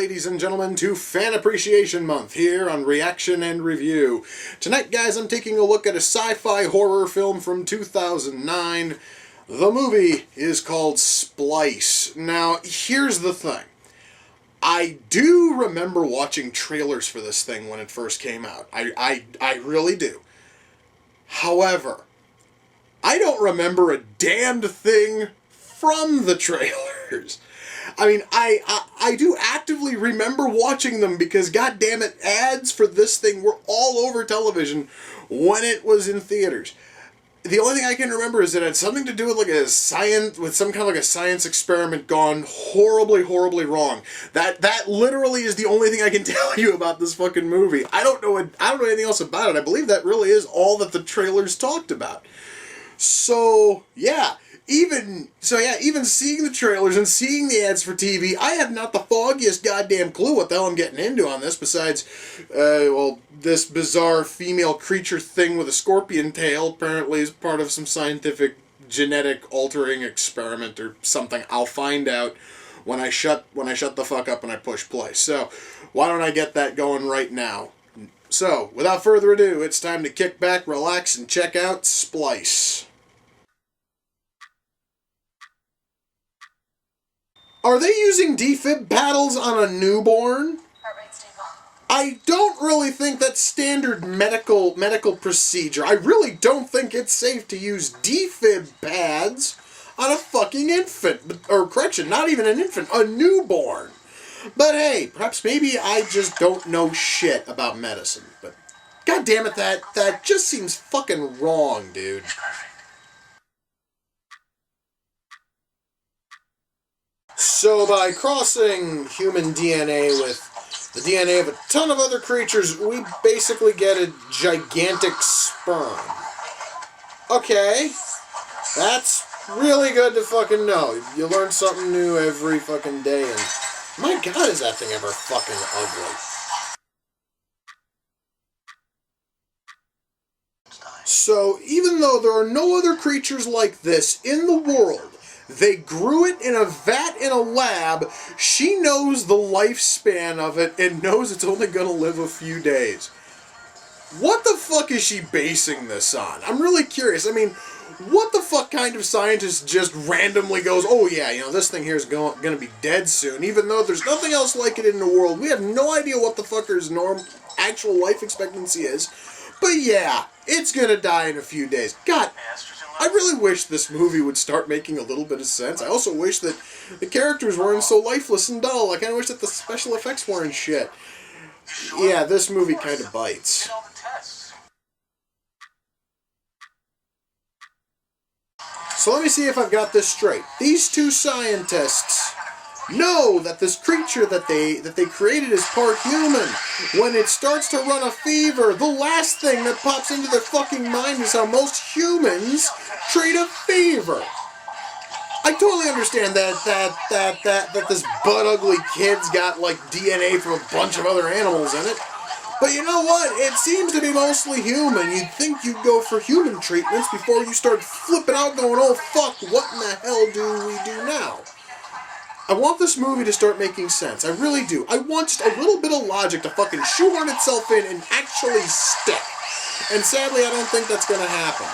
ladies and gentlemen, to Fan Appreciation Month here on Reaction and Review. Tonight, guys, I'm taking a look at a sci-fi horror film from 2009. The movie is called Splice. Now, here's the thing. I do remember watching trailers for this thing when it first came out. I really do. However, I don't remember a damned thing from the trailers. I mean, I do actively remember watching them because, goddammit, ads for this thing were all over television when it was in theaters. The only thing I can remember is that it had something to do with some kind of like a science experiment gone horribly, horribly wrong. That literally is the only thing I can tell you about this fucking movie. I don't know anything else about it. I believe that really is all that the trailers talked about. So yeah. Even seeing the trailers and seeing the ads for TV, I have not the foggiest goddamn clue what the hell I'm getting into on this, besides, this bizarre female creature thing with a scorpion tail apparently is part of some scientific genetic altering experiment or something. I'll find out when I shut the fuck up and I push play. So, why don't I get that going right now? So, without further ado, it's time to kick back, relax, and check out Splice. Are they using defib paddles on a newborn? I don't really think that's standard medical procedure. I really don't think it's safe to use defib pads on a fucking infant. Or correction, not even an infant, a newborn. But hey, perhaps maybe I just don't know shit about medicine. But goddammit, that just seems fucking wrong, dude. So by crossing human DNA with the DNA of a ton of other creatures, we basically get a gigantic sperm. Okay, that's really good to fucking know. You learn something new every fucking day, and my god, is that thing ever fucking ugly. So even though there are no other creatures like this in the world, they grew it in a vat in a lab. She knows the lifespan of it and knows it's only going to live a few days. What the fuck is she basing this on? I'm really curious. I mean, what the fuck kind of scientist just randomly goes, oh yeah, this thing here is going to be dead soon, even though there's nothing else like it in the world. We have no idea what the fucker's actual life expectancy is. But yeah, it's going to die in a few days. God, I really wish this movie would start making a little bit of sense. I also wish that the characters weren't so lifeless and dull. I kind of wish that the special effects weren't shit. Yeah, this movie kind of bites. So let me see if I've got this straight. These two scientists know that this creature that they created is part human. When it starts to run a fever, the last thing that pops into their fucking mind is how most humans treat a fever. I totally understand that this butt-ugly kid's got, like, DNA from a bunch of other animals in it. But you know what? It seems to be mostly human. You'd think you'd go for human treatments before you start flipping out going, oh fuck, what in the hell do we do now? I want this movie to start making sense. I really do. I want just a little bit of logic to fucking shoehorn itself in and actually stick. And sadly, I don't think that's going to happen.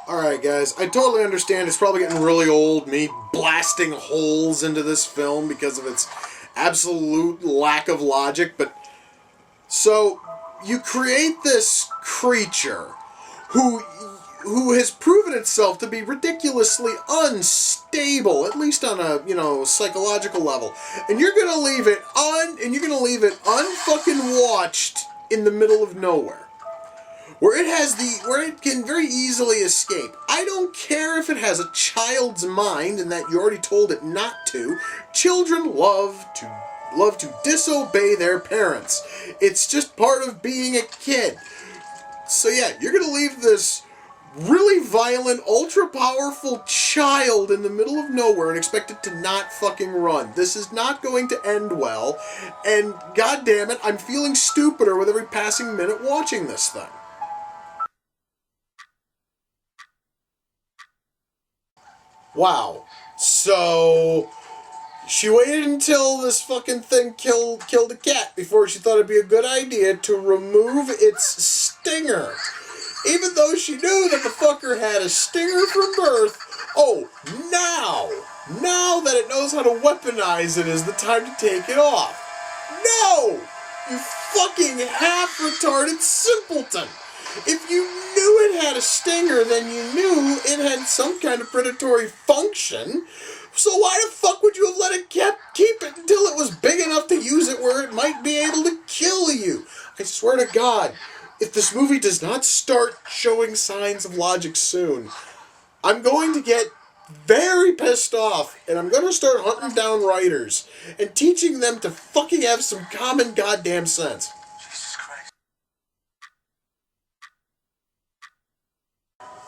Alright guys, I totally understand it's probably getting really old, me blasting holes into this film because of its absolute lack of logic, but so you create this creature who has proven itself to be ridiculously unstable, at least on a, psychological level. And you're gonna leave it unfucking watched in the middle of nowhere. Where it can very easily escape. I don't care if it has a child's mind and that you already told it not to. Children love to disobey their parents. It's just part of being a kid. So yeah, you're gonna leave this really violent, ultra-powerful child in the middle of nowhere and expect it to not fucking run. This is not going to end well, and goddammit, I'm feeling stupider with every passing minute watching this thing. Wow. So she waited until this fucking thing killed a cat before she thought it'd be a good idea to remove its stinger. Even though she knew that the fucker had a stinger from birth, now that it knows how to weaponize it is the time to take it off. No! You fucking half-retarded simpleton! If you knew it had a stinger, then you knew it had some kind of predatory function. So why the fuck would you have let it keep it until it was big enough to use it where it might be able to kill you? I swear to God, if this movie does not start showing signs of logic soon, I'm going to get very pissed off, and I'm going to start hunting down writers and teaching them to fucking have some common goddamn sense. Jesus Christ.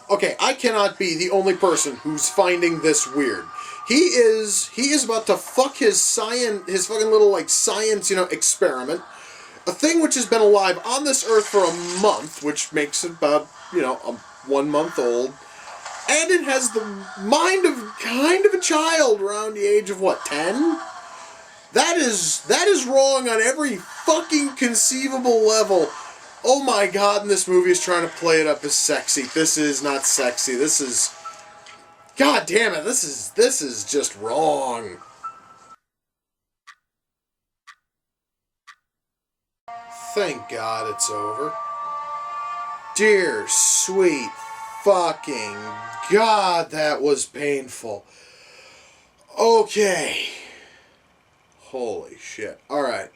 Okay, I cannot be the only person who's finding this weird. He is about to fuck his fucking little, like, science, experiment. A thing which has been alive on this earth for a month, which makes it about, 1 month old. And it has the mind of kind of a child around the age of, 10? That is wrong on every fucking conceivable level. Oh my God, and this movie is trying to play it up as sexy. This is not sexy. This is... God damn it, this is just wrong. Thank God it's over. Dear sweet fucking God, that was painful. Okay. Holy shit. Alright.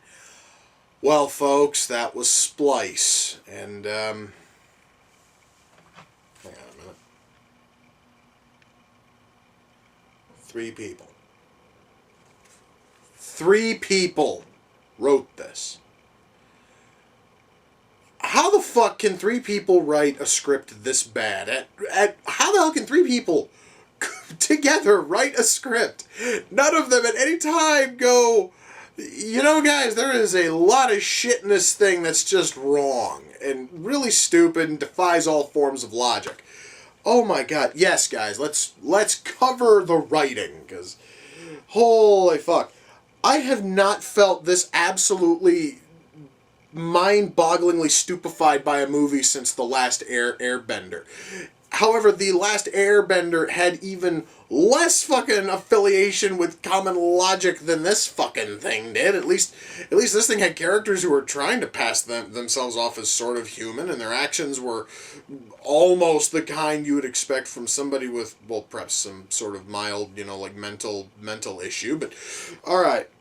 Well, folks, that was Splice. And, hang on a minute. 3 people. 3 people wrote this. How the fuck can 3 people write a script this bad? How the hell can 3 people together write a script? None of them at any time go, guys, there is a lot of shit in this thing that's just wrong and really stupid and defies all forms of logic. Oh my God. Yes, guys, let's cover the writing, because holy fuck. I have not felt this absolutely mind-bogglingly stupefied by a movie since The Last Airbender. However, The Last Airbender had even less fucking affiliation with common logic than this fucking thing did. At least this thing had characters who were trying to pass themselves off as sort of human, and their actions were almost the kind you would expect from somebody with, well, perhaps some sort of mild, like mental issue. But, alright.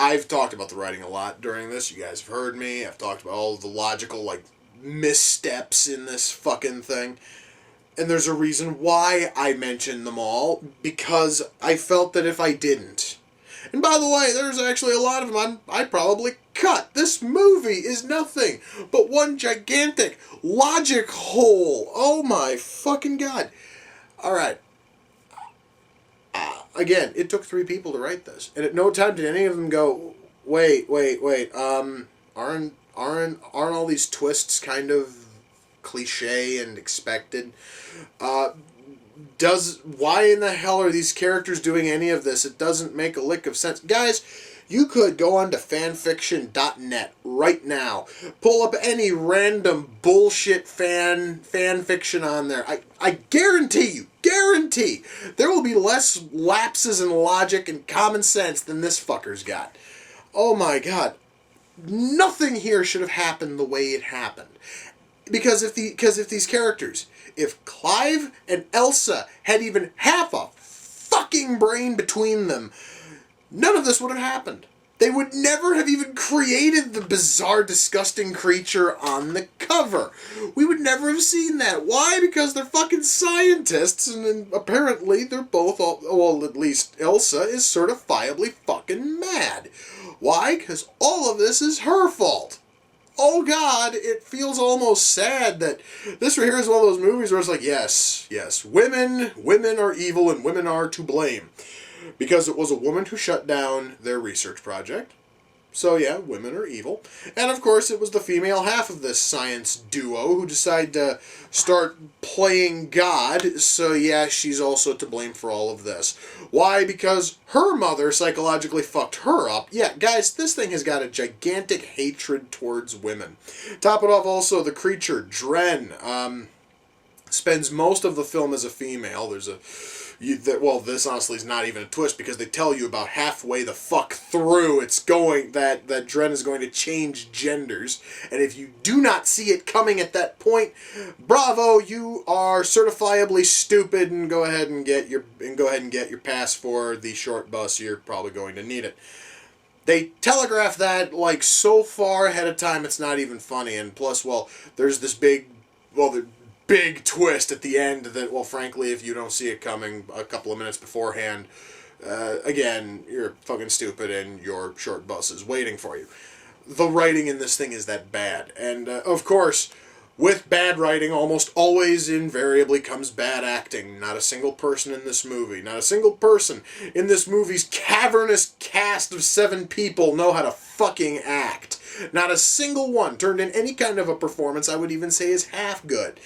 I've talked about the writing a lot during this. You guys have heard me. I've talked about all of the logical, missteps in this fucking thing. And there's a reason why I mentioned them all, because I felt that if I didn't... And by the way, there's actually a lot of them I'd probably cut. This movie is nothing but one gigantic logic hole. Oh my fucking God. Alright. Again, it took 3 people to write this, and at no time did any of them go, wait, aren't all these twists kind of cliche and expected? Why in the hell are these characters doing any of this? It doesn't make a lick of sense. Guys, you could go on to fanfiction.net right now. Pull up any random bullshit fan fiction on there. I guarantee there will be less lapses in logic and common sense than this fucker's got. Oh my God. Nothing here should have happened the way it happened. Because if these characters, if Clive and Elsa had even half a fucking brain between them, none of this would have happened. They would never have even created the bizarre, disgusting creature on the cover. We would never have seen that. Why? Because they're fucking scientists, and apparently they're both, well, at least Elsa is certifiably fucking mad. Why? Because all of this is her fault. Oh God, it feels almost sad that this right here is one of those movies where it's like, yes, women are evil and women are to blame. Because it was a woman who shut down their research project. So yeah, women are evil. And of course it was the female half of this science duo who decided to start playing God, so yeah, she's also to blame for all of this. Why? Because her mother psychologically fucked her up. Yeah, guys, this thing has got a gigantic hatred towards women. Top it off also, the creature, Dren, spends most of the film as a female. There's a well, this honestly is not even a twist because they tell you about halfway the fuck through it's going that Dren is going to change genders, and if you do not see it coming at that point, bravo, you are certifiably stupid, and go ahead and get your pass for the short bus. You're probably going to need it. They telegraph that like so far ahead of time it's not even funny, and plus, well, there's this big twist at the end that, well, frankly, if you don't see it coming a couple of minutes beforehand, again, you're fucking stupid and your short bus is waiting for you. The writing in this thing is that bad. And, of course, with bad writing, almost always invariably comes bad acting. Not a single person in this movie, not a single person in this movie's cavernous cast of 7 people know how to fucking act. Not a single one turned in any kind of a performance I would even say is half good.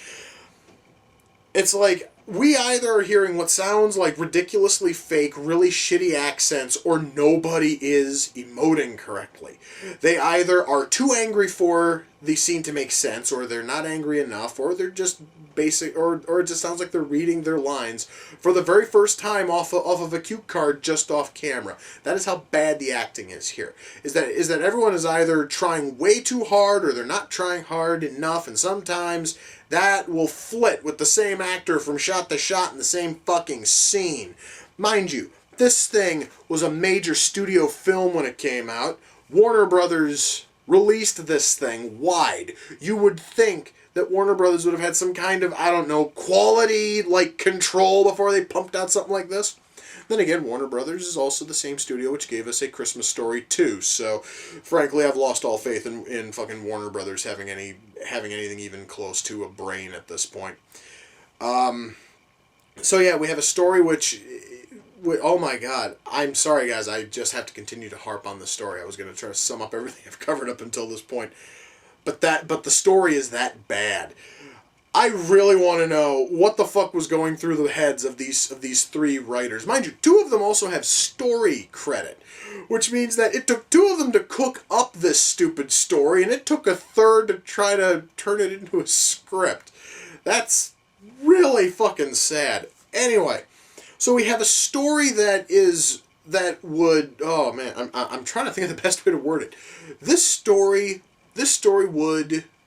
It's like, we either are hearing what sounds like ridiculously fake, really shitty accents, or nobody is emoting correctly. They either are too angry for the scene to make sense, or they're not angry enough, or they're just basic, or it just sounds like they're reading their lines for the very first time off of a cue card just off camera. That is how bad the acting is here. Is that everyone is either trying way too hard, or they're not trying hard enough, and sometimes that will flit with the same actor from shot to shot in the same fucking scene. Mind you, this thing was a major studio film when it came out. Warner Brothers released this thing wide. You would think that Warner Brothers would have had some kind of, I don't know, quality, like, control before they pumped out something like this. Then again, Warner Brothers is also the same studio which gave us A Christmas Story 2, so frankly I've lost all faith in fucking Warner Brothers having anything even close to a brain at this point. So yeah, we have a story which, oh my god, I'm sorry guys, I just have to continue to harp on the story. I was going to try to sum up everything I've covered up until this point, but the story is that bad. I really want to know what the fuck was going through the heads of these 3 writers. Mind you, 2 of them also have story credit, which means that it took 2 of them to cook up this stupid story, and it took a third to try to turn it into a script. That's really fucking sad. Anyway, so we have a story oh man, I'm trying to think of the best way to word it. This story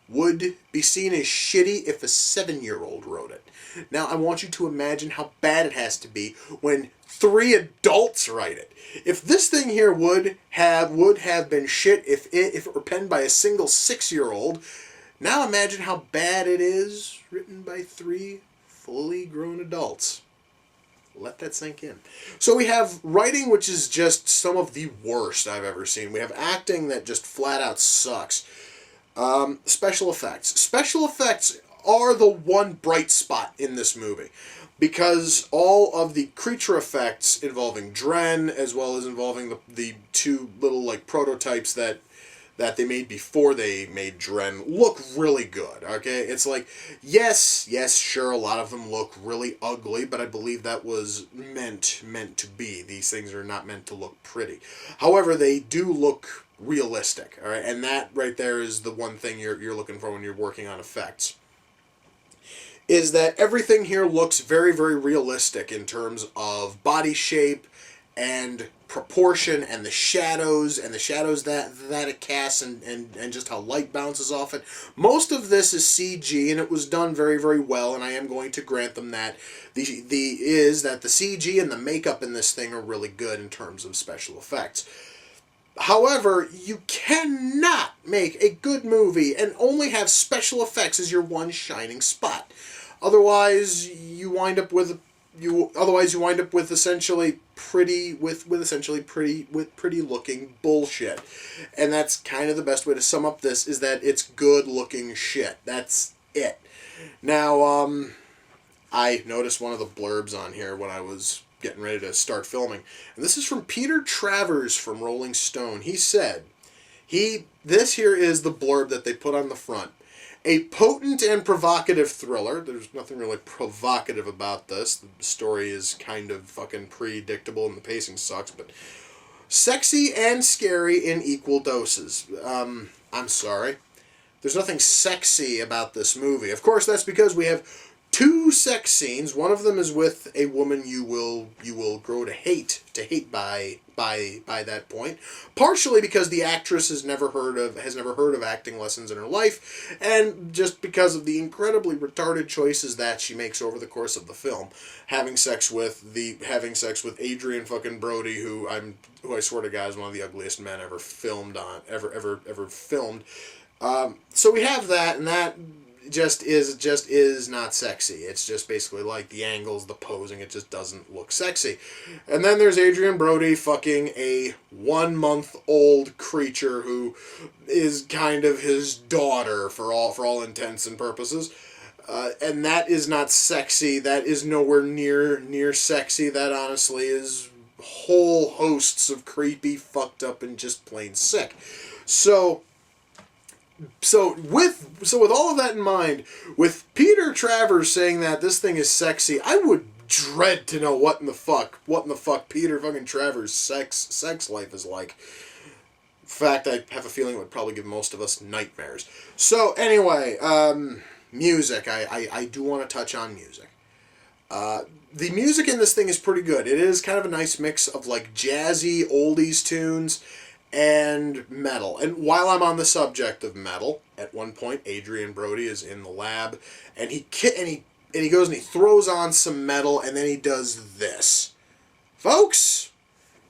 would be seen as shitty if a 7-year-old wrote it. Now, I want you to imagine how bad it has to be when 3 adults write it. If this thing here would have been shit if it were penned by a single 6-year-old, now imagine how bad it is written by 3 fully grown adults. Let that sink in. So we have writing which is just some of the worst I've ever seen. We have acting that just flat out sucks. Special effects. Special effects are the one bright spot in this movie, because all of the creature effects involving Dren, as well as involving the 2 little like prototypes that they made before they made Dren, look really good, okay? It's like, yes, sure, a lot of them look really ugly, but I believe that was meant to be. These things are not meant to look pretty. However, they do look realistic, all right? And that right there is the one thing you're looking for when you're working on effects. Is that everything here looks very, very realistic in terms of body shape and proportion and the shadows that it casts and just how light bounces off it. Most of this is CG, and it was done very, very well, and I am going to grant them that. The CG and the makeup in this thing are really good in terms of special effects. However, you cannot make a good movie and only have special effects as your one shining spot. Otherwise, you wind up with essentially pretty looking bullshit. And that's kind of the best way to sum up this, is that it's good looking shit. That's it. Now, I noticed one of the blurbs on here when I was getting ready to start filming. And this is from Peter Travers from Rolling Stone. He said, This here is the blurb that they put on the front. A potent and provocative thriller. There's nothing really provocative about this. The story is kind of fucking predictable and the pacing sucks, but sexy and scary in equal doses. I'm sorry. There's nothing sexy about this movie. Of course, that's because we have two sex scenes. One of them is with a woman you will grow to hate by that point. Partially because the actress has never heard of acting lessons in her life, and just because of the incredibly retarded choices that she makes over the course of the film. Having sex with Adrian fucking Brody, who I swear to God is one of the ugliest men ever filmed. So we have that, and that just is not sexy. It's just basically like the angles, the posing, it just doesn't look sexy. And then there's Adrian Brody fucking a 1-month-old creature who is kind of his daughter for all intents and purposes. And that is not sexy. That is nowhere near sexy. That honestly is whole hosts of creepy, fucked up, and just plain sick. So with all of that in mind, with Peter Travers saying that this thing is sexy, I would dread to know what in the fuck Peter fucking Travers' sex life is like. In fact, I have a feeling it would probably give most of us nightmares. So anyway, music. I do want to touch on music. The music in this thing is pretty good. It is kind of a nice mix of like jazzy oldies tunes and metal. And while I'm on the subject of metal, at one point Adrian Brody is in the lab, and he goes and he throws on some metal, and then he does this. Folks,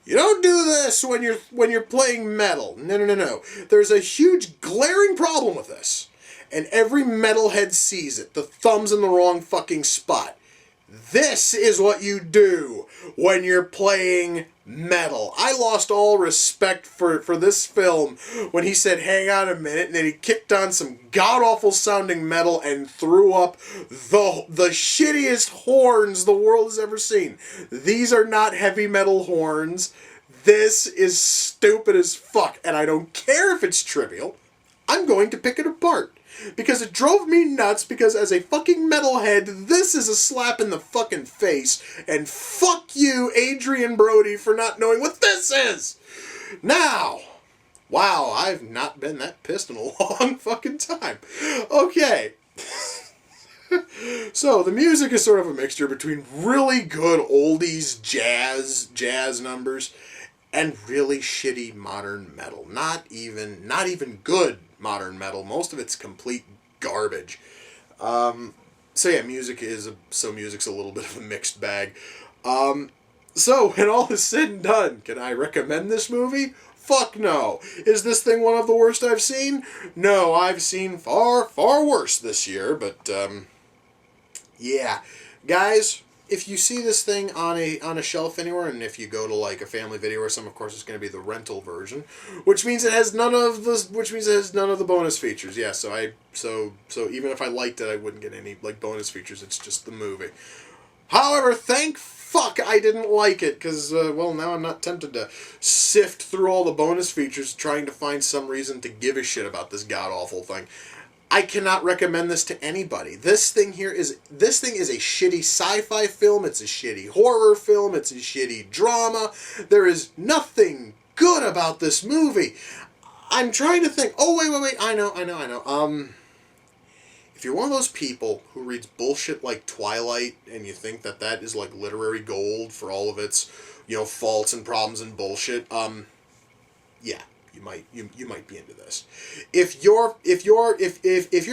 you don't do this when you're playing metal. No. There's a huge glaring problem with this, and every metalhead sees it. The thumb's in the wrong fucking spot. This is what you do when you're playing metal. I lost all respect for this film when he said, hang on a minute, and then he kicked on some god-awful sounding metal and threw up the shittiest horns the world has ever seen. These are not heavy metal horns. This is stupid as fuck, and I don't care if it's trivial. I'm going to pick it apart. Because it drove me nuts, because as a fucking metalhead, this is a slap in the fucking face, and fuck you, Adrian Brody, for not knowing what this is! Now, wow, I've not been that pissed in a long fucking time. Okay. So, the music is sort of a mixture between really good oldies jazz numbers and really shitty modern metal. Not even good modern metal. Most of it's complete garbage. So yeah, music's a little bit of a mixed bag. So when all is said and done, can I recommend this movie? Fuck no. Is this thing one of the worst I've seen? No, I've seen far worse this year, but yeah. Guys, if you see this thing on a shelf anywhere, and if you go to like a Family Video or something, of course it's going to be the rental version, which means it has none of the bonus features. Yeah, so even if I liked it, I wouldn't get any like bonus features. It's just the movie. However, thank fuck I didn't like it, because well, now I'm not tempted to sift through all the bonus features trying to find some reason to give a shit about this god awful thing. I cannot recommend this to anybody. This thing is a shitty sci-fi film. It's a shitty horror film. It's a shitty drama. There is nothing good about this movie. I'm trying to think. Oh, wait. I know. If you're one of those people who reads bullshit like Twilight and you think that is like literary gold for all of its, faults and problems and bullshit, yeah. You might be into this. If your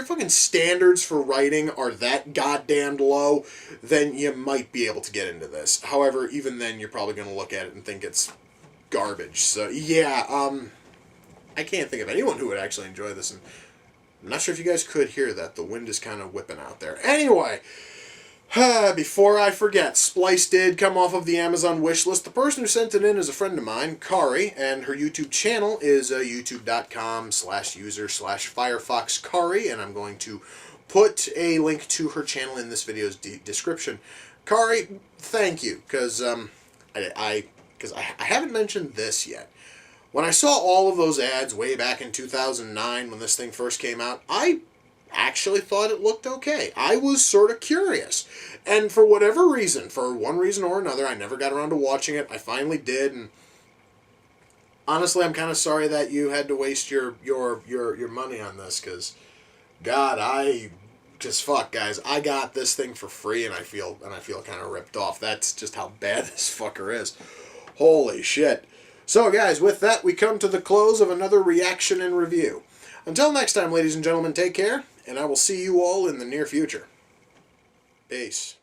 fucking standards for writing are that goddamn low, then you might be able to get into this. However, even then you're probably going to look at it and think it's garbage. So yeah, I can't think of anyone who would actually enjoy this, and I'm not sure if you guys could hear that. The wind is kind of whipping out there. Anyway, before I forget, Splice did come off of the Amazon wish list. The person who sent it in is a friend of mine, Kari, and her YouTube channel is youtube.com/user/FirefoxKari, and I'm going to put a link to her channel in this video's description. Kari, thank you, because I haven't mentioned this yet. When I saw all of those ads way back in 2009 when this thing first came out, I actually thought it looked okay. I was sort of curious. And for whatever reason, for one reason or another, I never got around to watching it. I finally did, and honestly, I'm kind of sorry that you had to waste your money on this, because God, fuck, guys. I got this thing for free, and I feel kind of ripped off. That's just how bad this fucker is. Holy shit. So, guys, with that, we come to the close of another reaction and review. Until next time, ladies and gentlemen, take care, and I will see you all in the near future. Peace.